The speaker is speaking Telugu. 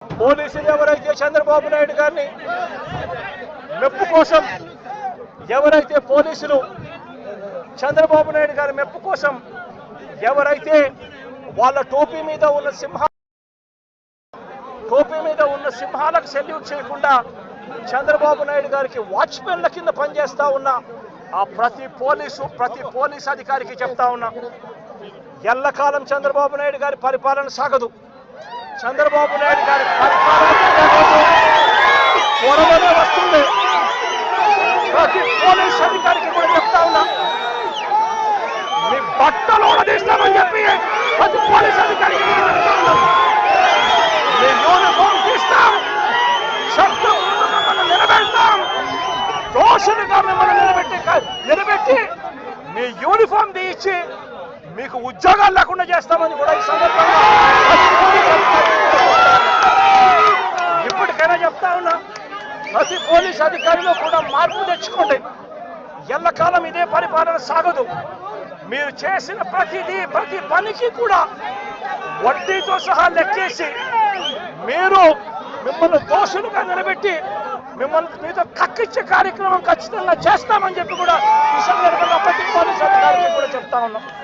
పోలీసులు ఎవరైతే చంద్రబాబు నాయుడు గారిని మెప్పు కోసం ఎవరైతే పోలీసులు చంద్రబాబు నాయుడు గారి మెప్పు కోసం ఎవరైతే వాళ్ళ టోపీ మీద ఉన్న సింహాలకు సెల్యూట్ చేయకుండా చంద్రబాబు నాయుడు గారికి వాచ్మెన్ల కింద పనిచేస్తా ఉన్న ఆ ప్రతి పోలీస్ అధికారికి చెప్తా ఉన్నా, ఎల్లకాలం చంద్రబాబు నాయుడు గారి పరిపాలన సాగదు. చంద్రబాబు నాయుడు గారి పరిపాలన త్వరలోనే వస్తుంది. ప్రతి పోలీస్ అధికారికి కూడా చెప్తా ఉన్నా, మీ బట్టలు ఓడదీస్తామని చెప్పి ప్రతి పోలీస్ అధికారికి కూడా చెప్తా ఉన్నా, మీ యూనిఫామ్ తీస్తాం, చట్టం మిమ్మల్ని నిలబెడతాం, దోషులుగా మిమ్మల్ని నిలబెట్టి మీ యూనిఫామ్ తీయించి మీకు ఉద్యోగాలు లేకుండా చేస్తామని కూడా ఈ సందర్భంగా ఇప్పటికైనా చెప్తా ఉన్నా, ప్రతి పోలీస్ అధికారిలో కూడా మార్పు తెచ్చుకోండి. ఎల్లకాలం ఇదే పరిపాలన సాగదు. మీరు చేసిన ప్రతి పనికి కూడా వడ్డీతో సహా లెక్కేసి మిమ్మల్ని దోషులుగా నిలబెట్టి మీతో కక్కిచ్చే కార్యక్రమం ఖచ్చితంగా చేస్తామని చెప్పి కూడా ఈ సందర్భంగా ప్రతి పోలీస్ అధికారికి కూడా చెప్తా ఉన్నాం.